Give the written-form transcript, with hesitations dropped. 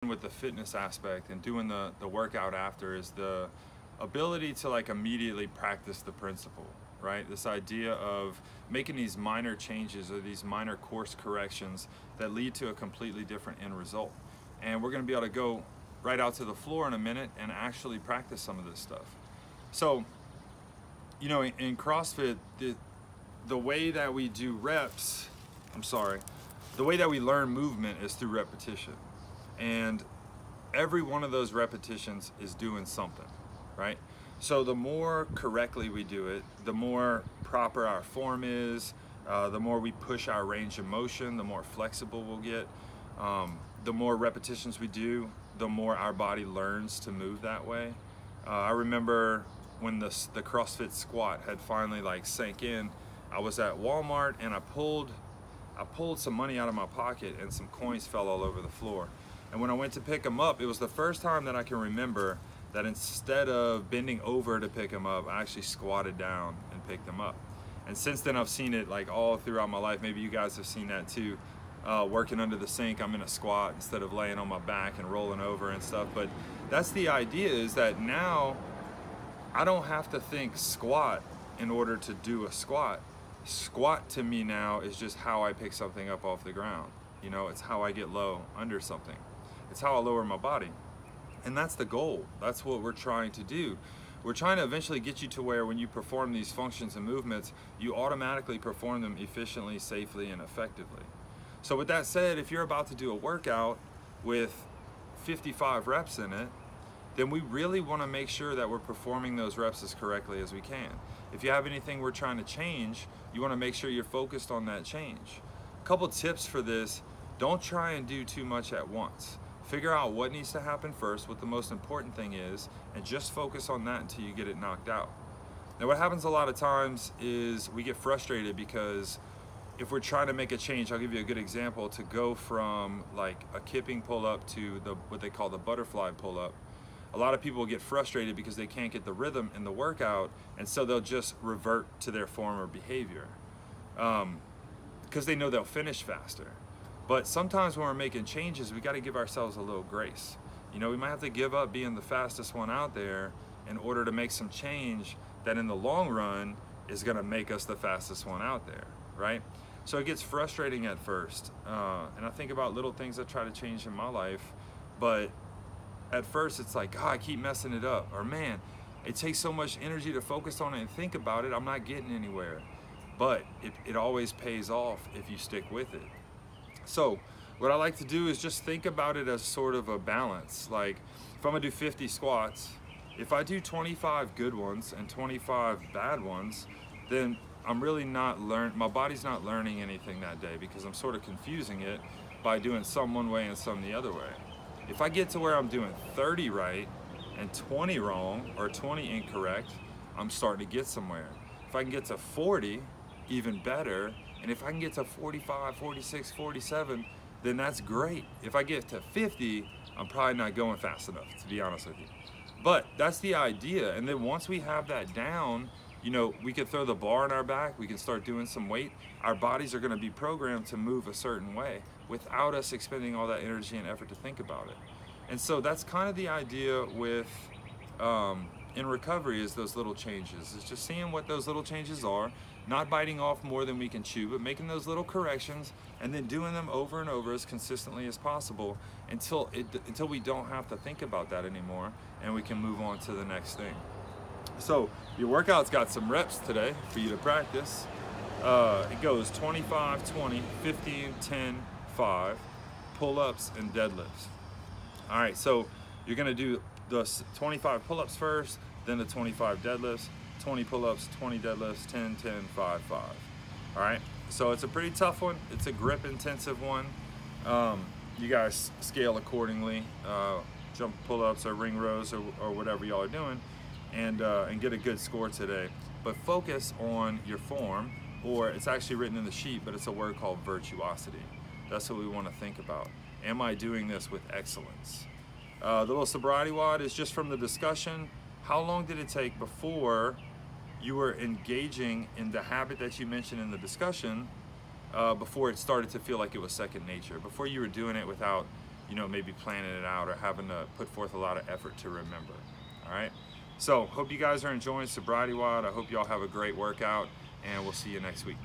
with the fitness aspect and doing the workout after is the ability to like immediately practice the principle, right? This idea of making these minor changes or these minor course corrections that lead to a completely different end result. And we're going to be able to go right out to the floor in a minute and actually practice some of this stuff. So, you know, in CrossFit, the way that we do reps, the way that we learn movement is through repetition. And every one of those repetitions is doing something, right? So the more correctly we do it, the more proper our form is, the more we push our range of motion, the more flexible we'll get. The more repetitions we do, the more our body learns to move that way. I remember when the CrossFit squat had finally like sank in, I was at Walmart and I pulled some money out of my pocket and some coins fell all over the floor. And when I went to pick them up, it was the first time that I can remember that instead of bending over to pick them up, I actually squatted down and picked them up. And since then I've seen it like all throughout my life. Maybe you guys have seen that too. Working under the sink, I'm in a squat instead of laying on my back and rolling over and stuff. But that's the idea, is that now I don't have to think squat in order to do a squat. Squat to me now is just how I pick something up off the ground. You know, it's how I get low under something. It's how I lower my body. And that's the goal. That's what we're trying to do. We're trying to eventually get you to where when you perform these functions and movements, you automatically perform them efficiently, safely, and effectively. So with that said, if you're about to do a workout with 55 reps in it, then we really want to make sure that we're performing those reps as correctly as we can. If you have anything we're trying to change, you want to make sure you're focused on that change. A couple tips for this: don't try and do too much at once. Figure out what needs to happen first, what the most important thing is, and just focus on that until you get it knocked out. Now what happens a lot of times is we get frustrated because if we're trying to make a change, I'll give you a good example, to go from like a kipping pull-up to what they call the butterfly pull-up. A lot of people get frustrated because they can't get the rhythm in the workout, and so they'll just revert to their former behavior because they know they'll finish faster. But sometimes when we're making changes, we got to give ourselves a little grace. You know, we might have to give up being the fastest one out there in order to make some change that in the long run is going to make us the fastest one out there, right? So it gets frustrating at first. And I think about little things I try to change in my life, but at first it's like, God, I keep messing it up. Or man, it takes so much energy to focus on it and think about it, I'm not getting anywhere. But it always pays off if you stick with it. So what I like to do is just think about it as sort of a balance. Like if I'm gonna do 50 squats, if I do 25 good ones and 25 bad ones, then I'm really not my body's not learning anything that day because I'm sort of confusing it by doing some one way and some the other way. If I get to where I'm doing 30 right and 20 wrong or 20 incorrect, I'm starting to get somewhere. If I can get to 40, even better. And if I can get to 45, 46, 47, then that's great. If I get to 50, I'm probably not going fast enough, to be honest with you. But that's the idea. And then once we have that down, you know, we can throw the bar on our back, we can start doing some weight. Our bodies are going to be programmed to move a certain way without us expending all that energy and effort to think about it. And so that's kind of the idea with in recovery, is those little changes. It's just seeing what those little changes are, not biting off more than we can chew, but making those little corrections and then doing them over and over as consistently as possible until we don't have to think about that anymore and we can move on to the next thing. So your workout's got some reps today for you to practice. It goes 25, 20, 15, 10, 5, pull-ups and deadlifts. All right, so you're gonna do the 25 pull-ups first, then the 25 deadlifts, 20 pull-ups, 20 deadlifts, 10, 10, 5, 5. All right, so it's a pretty tough one. It's a grip intensive one. You guys scale accordingly, jump pull-ups or ring rows or whatever y'all are doing, and get a good score today. But focus on your form, or it's actually written in the sheet, but it's a word called virtuosity. That's what we want to think about. Am I doing this with excellence? The little SobrietyWoD is just from the discussion. How long did it take before you were engaging in the habit that you mentioned in the discussion, before it started to feel like it was second nature, before you were doing it without you know, maybe planning it out or having to put forth a lot of effort to remember. All right. So hope you guys are enjoying SobrietyWoD. I hope y'all have a great workout, and we'll see you next week.